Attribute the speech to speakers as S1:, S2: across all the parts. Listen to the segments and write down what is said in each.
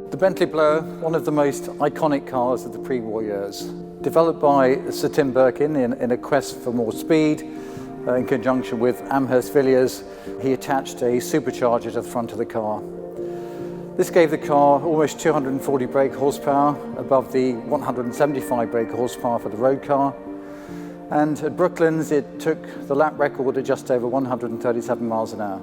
S1: The Bentley blower, one of the most iconic cars of the pre-war years. Developed by Sir Tim Birkin in a quest for more speed, in conjunction with Amherst Villiers, he attached a supercharger to the front of the car. This gave the car almost 240 brake horsepower, above the 175 brake horsepower for the road car. And at Brooklands, it took the lap record at just over 137 miles an hour.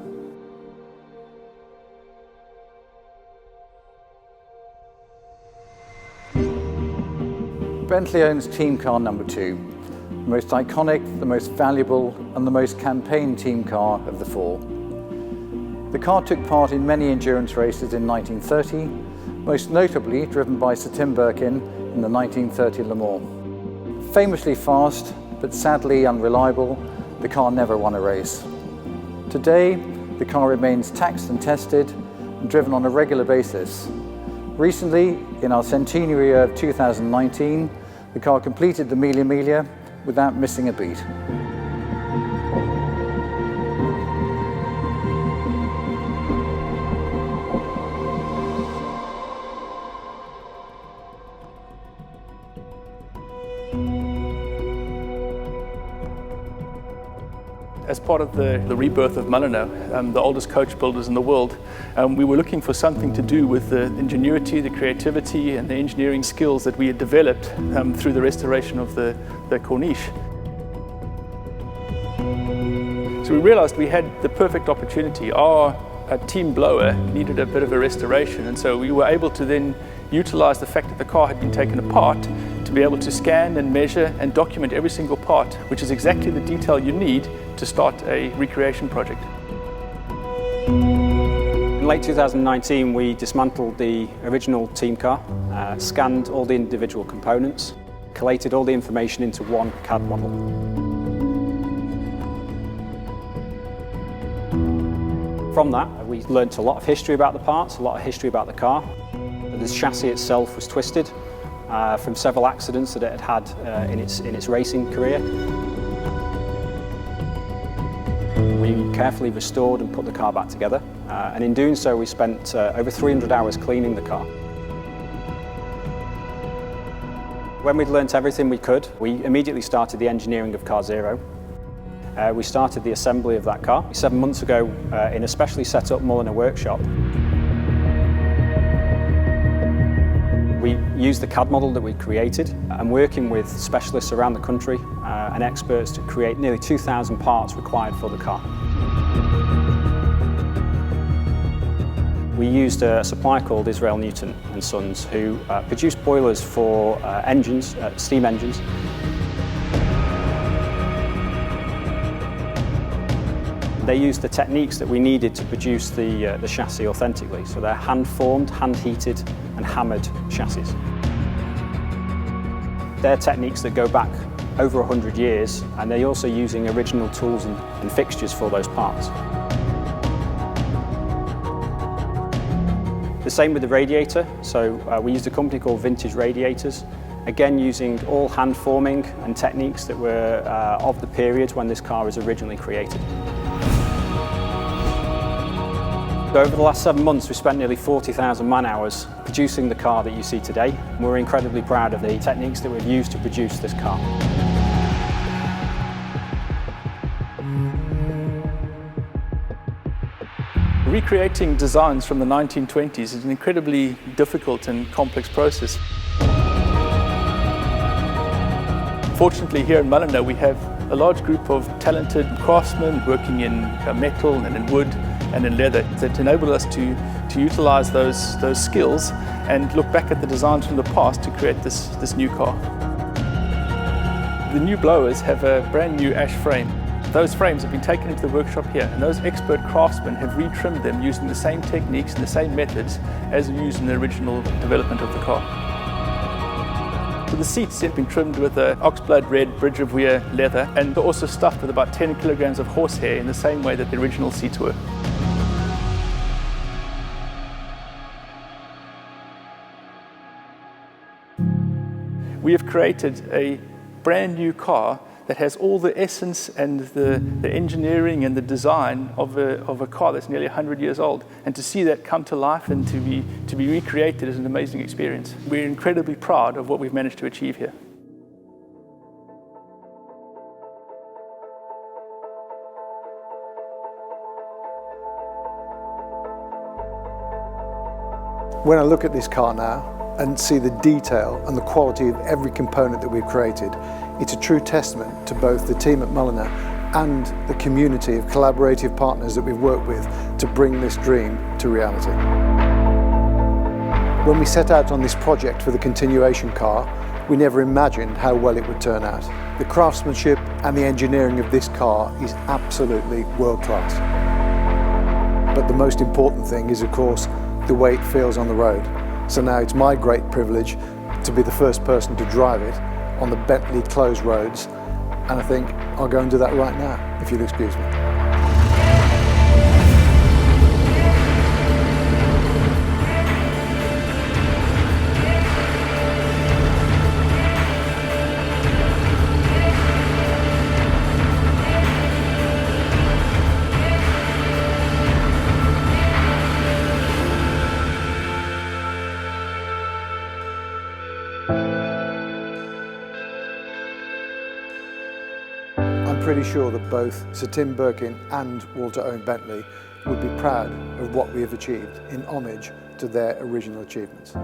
S1: Bentley owns team car number 2, the most iconic, the most valuable, and the most campaigned team car of the 4. The car took part in many endurance races in 1930, most notably driven by Sir Tim Birkin in the 1930 Le Mans. Famously fast, but sadly unreliable, the car never won a race. Today, the car remains taxed and tested and driven on a regular basis. Recently, in our centenary year of 2019, the car completed the Mille Miglia without missing a beat.
S2: As part of the rebirth of Mulliner, the oldest coach builders in the world, we were looking for something to do with the ingenuity, the creativity and the engineering skills that we had developed through the restoration of the Corniche. So we realized we had the perfect opportunity. Our team blower needed a bit of a restoration, and so we were able to then utilize the fact that the car had been taken apart to be able to scan and measure and document every single part, which is exactly the detail you need to start a recreation project.
S3: In late 2019, we dismantled the original team car, scanned all the individual components, collated all the information into one CAD model. From that, we learnt a lot of history about the parts, a lot of history about the car. The chassis itself was twisted from several accidents that it had had in its racing career. We carefully restored and put the car back together, and in doing so we spent over 300 hours cleaning the car. When we'd learnt everything we could, we immediately started the engineering of Car Zero. We started the assembly of that car 7 months ago in a specially set up Mulliner workshop. We used the CAD model that we created and working with specialists around the country and experts to create nearly 2,000 parts required for the car. We used a supplier called Israel Newton and Sons who produced boilers for engines, steam engines. They used the techniques that we needed to produce the chassis authentically. So they're hand-formed, hand-heated and hammered chassis. They're techniques that go back over 100 years, and they're also using original tools and fixtures for those parts. The same with the radiator. So we used a company called Vintage Radiators, again using all hand forming and techniques that were of the period when this car was originally created. So over the last 7 months, we spent nearly 40,000 man-hours producing the car that you see today. We're incredibly proud of the techniques that we've used to produce this car.
S2: Recreating designs from the 1920s is an incredibly difficult and complex process. Fortunately, here in Mulliner, we have a large group of talented craftsmen working in metal and in wood and in leather that enable us to utilize those skills and look back at the designs from the past to create this new car. The new blowers have a brand new ash frame. Those frames have been taken into the workshop here, and those expert craftsmen have retrimmed them using the same techniques and the same methods as used in the original development of the car. So the seats have been trimmed with an oxblood red Bridge of Weir leather, and they're also stuffed with about 10 kilograms of horsehair in the same way that the original seats were. We have created a brand new car that has all the essence and the engineering and the design of a car that's nearly 100 years old. And to see that come to life and to be to be recreated is an amazing experience. We're incredibly proud of what we've managed to achieve here.
S4: When I look at this car now and see the detail and the quality of every component that we've created, it's a true testament to both the team at Mulliner and the community of collaborative partners that we've worked with to bring this dream to reality. When we set out on this project for the continuation car, we never imagined how well it would turn out. The craftsmanship and the engineering of this car is absolutely world class. But the most important thing is, of course, the way it feels on the road. So now it's my great privilege to be the first person to drive it on the Bentley closed roads, and I think I'll go and do that right now, if you'll excuse me. I'm pretty sure that both Sir Tim Birkin and Walter Owen Bentley would be proud of what we have achieved in homage to their original achievements.